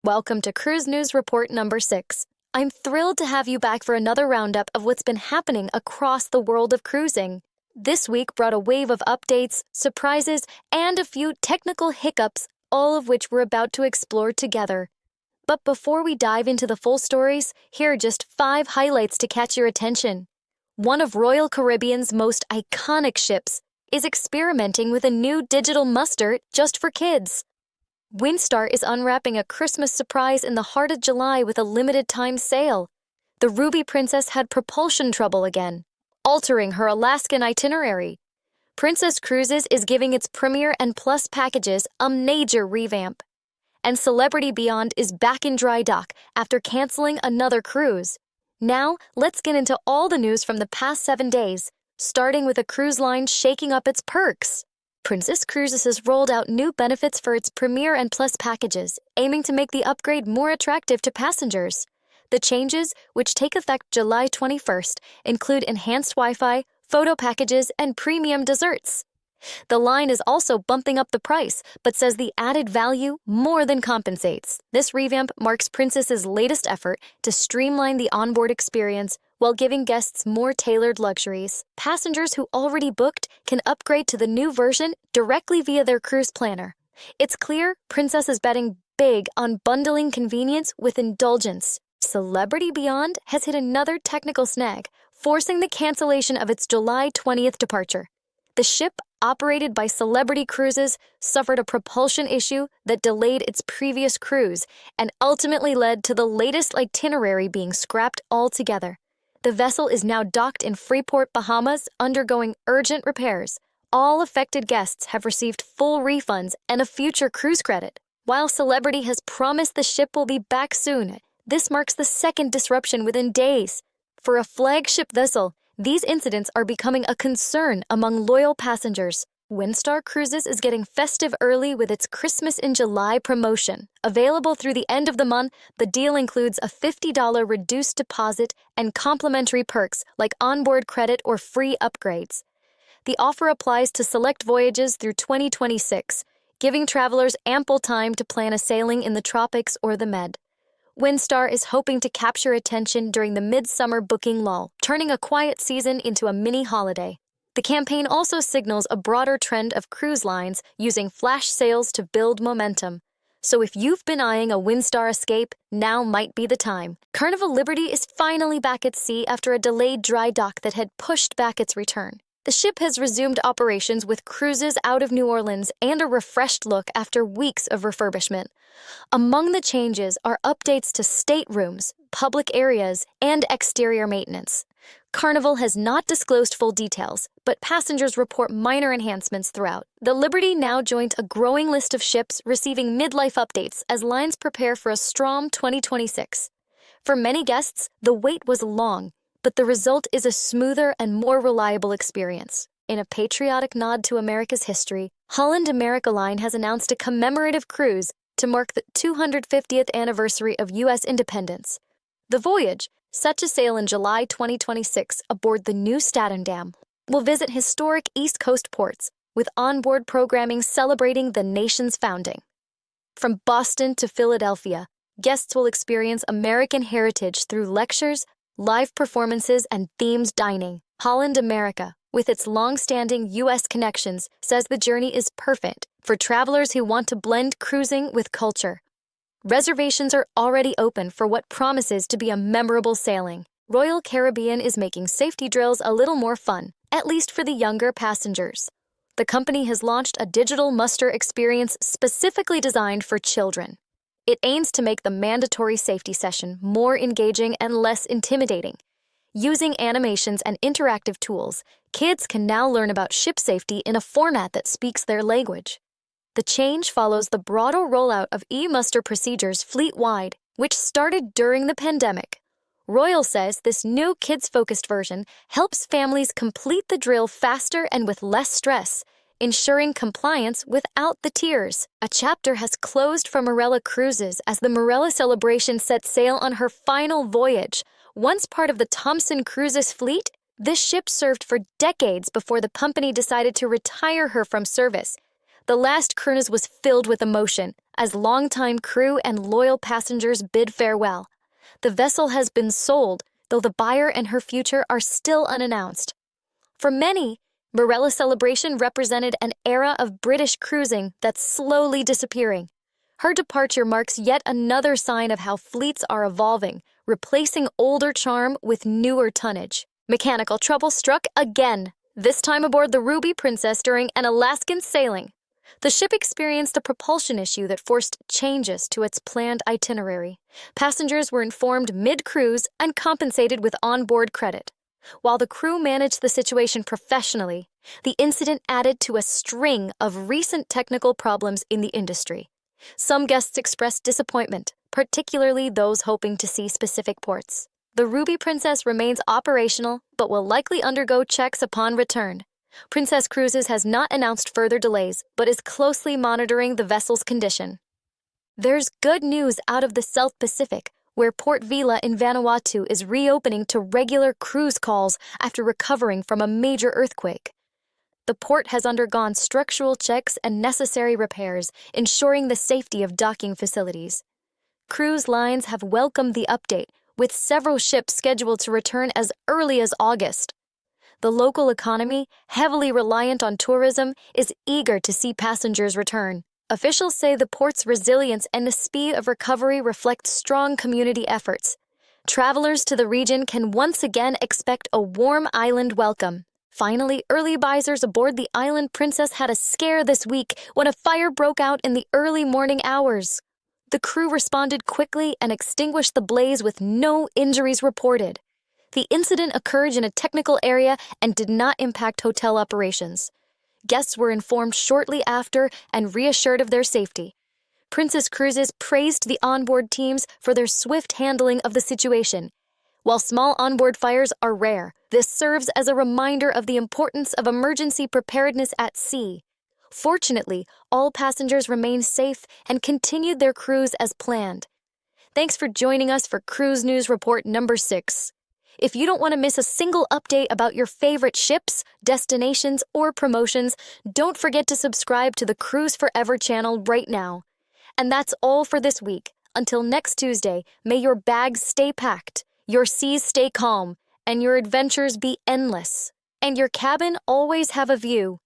Welcome to Cruise News Report number 6. I'm thrilled to have you back for another roundup of what's been happening across the world of cruising. This week brought a wave of updates, surprises, and a few technical hiccups, all of which we're about to explore together. But before we dive into the full stories, here are just 5 highlights to catch your attention. One of Royal Caribbean's most iconic ships is experimenting with a new digital muster just for kids. Windstar is unwrapping a Christmas surprise in the heart of July with a limited-time sale. The Ruby Princess had propulsion trouble again, altering her Alaskan itinerary. Princess Cruises is giving its Premier and Plus packages a major revamp. And Celebrity Beyond is back in dry dock after canceling another cruise. Now, let's get into all the news from the past 7 days, starting with a cruise line shaking up its perks. Princess Cruises has rolled out new benefits for its Premier and Plus packages, aiming to make the upgrade more attractive to passengers. The changes, which take effect July 21st, include enhanced Wi-Fi, photo packages, and premium desserts. The line is also bumping up the price, but says the added value more than compensates. This revamp marks Princess's latest effort to streamline the onboard experience while giving guests more tailored luxuries. Passengers who already booked can upgrade to the new version directly via their cruise planner. It's clear Princess is betting big on bundling convenience with indulgence. Celebrity Beyond has hit another technical snag, forcing the cancellation of its July 20th departure. The ship, operated by Celebrity Cruises, suffered a propulsion issue that delayed its previous cruise and ultimately led to the latest itinerary being scrapped altogether. The vessel is now docked in Freeport, Bahamas, undergoing urgent repairs. All affected guests have received full refunds and a future cruise credit. While Celebrity has promised the ship will be back soon, this marks the second disruption within days. For a flagship vessel, these incidents are becoming a concern among loyal passengers. Windstar Cruises is getting festive early with its Christmas in July promotion. Available through the end of the month, the deal includes a $50 reduced deposit and complimentary perks like onboard credit or free upgrades. The offer applies to select voyages through 2026, giving travelers ample time to plan a sailing in the tropics or the Med. Windstar is hoping to capture attention during the midsummer booking lull, turning a quiet season into a mini holiday. The campaign also signals a broader trend of cruise lines using flash sales to build momentum. So if you've been eyeing a Windstar escape, now might be the time. Carnival Liberty is finally back at sea after a delayed dry dock that had pushed back its return. The ship has resumed operations with cruises out of New Orleans and a refreshed look after weeks of refurbishment. Among the changes are updates to staterooms, public areas, and exterior maintenance. Carnival has not disclosed full details, but passengers report minor enhancements throughout. The Liberty now joins a growing list of ships receiving midlife updates as lines prepare for a strong 2026. For many guests, the wait was long, but the result is a smoother and more reliable experience. In a patriotic nod to America's history, Holland America Line has announced a commemorative cruise to mark the 250th anniversary of U.S. independence. The voyage, set to sail in July 2026 aboard the new Dam, will visit historic East Coast ports, with onboard programming celebrating the nation's founding. From Boston to Philadelphia, guests will experience American heritage through lectures, live performances, and themed dining. Holland America, with its long-standing U.S. connections, says the journey is perfect for travelers who want to blend cruising with culture. Reservations are already open for what promises to be a memorable sailing. Royal Caribbean is making safety drills a little more fun, at least for the younger passengers. The company has launched a digital muster experience specifically designed for children. It aims to make the mandatory safety session more engaging and less intimidating. Using animations and interactive tools, kids can now learn about ship safety in a format that speaks their language. The change follows the broader rollout of e-muster procedures fleet-wide, which started during the pandemic. Royal says this new kids-focused version helps families complete the drill faster and with less stress, ensuring compliance without the tears. A chapter has closed for Marella Cruises as the Marella Celebration set sail on her final voyage. Once part of the Thomson Cruises fleet, this ship served for decades before the company decided to retire her from service. The last cruise was filled with emotion, as longtime crew and loyal passengers bid farewell. The vessel has been sold, though the buyer and her future are still unannounced. For many, Marella Celebration represented an era of British cruising that's slowly disappearing. Her departure marks yet another sign of how fleets are evolving, replacing older charm with newer tonnage. Mechanical trouble struck again, this time aboard the Ruby Princess during an Alaskan sailing. The ship experienced a propulsion issue that forced changes to its planned itinerary. Passengers were informed mid-cruise and compensated with onboard credit. While the crew managed the situation professionally, the incident added to a string of recent technical problems in the industry. Some guests expressed disappointment, particularly those hoping to see specific ports. The Ruby Princess remains operational, but will likely undergo checks upon return. Princess Cruises has not announced further delays, but is closely monitoring the vessel's condition. There's good news out of the South Pacific, where Port Vila in Vanuatu is reopening to regular cruise calls after recovering from a major earthquake. The port has undergone structural checks and necessary repairs, ensuring the safety of docking facilities. Cruise lines have welcomed the update, with several ships scheduled to return as early as August. The local economy, heavily reliant on tourism, is eager to see passengers return. Officials say the port's resilience and the speed of recovery reflect strong community efforts. Travelers to the region can once again expect a warm island welcome. Finally, early risers aboard the Island Princess had a scare this week when a fire broke out in the early morning hours. The crew responded quickly and extinguished the blaze with no injuries reported. The incident occurred in a technical area and did not impact hotel operations. Guests were informed shortly after and reassured of their safety. Princess Cruises praised the onboard teams for their swift handling of the situation. While small onboard fires are rare, this serves as a reminder of the importance of emergency preparedness at sea. Fortunately, all passengers remained safe and continued their cruise as planned. Thanks for joining us for Cruise News Report number 6. If you don't want to miss a single update about your favorite ships, destinations, or promotions, don't forget to subscribe to the Cruise4Ever channel right now. And that's all for this week. Until next Tuesday, may your bags stay packed, your seas stay calm, and your adventures be endless. And your cabin always have a view.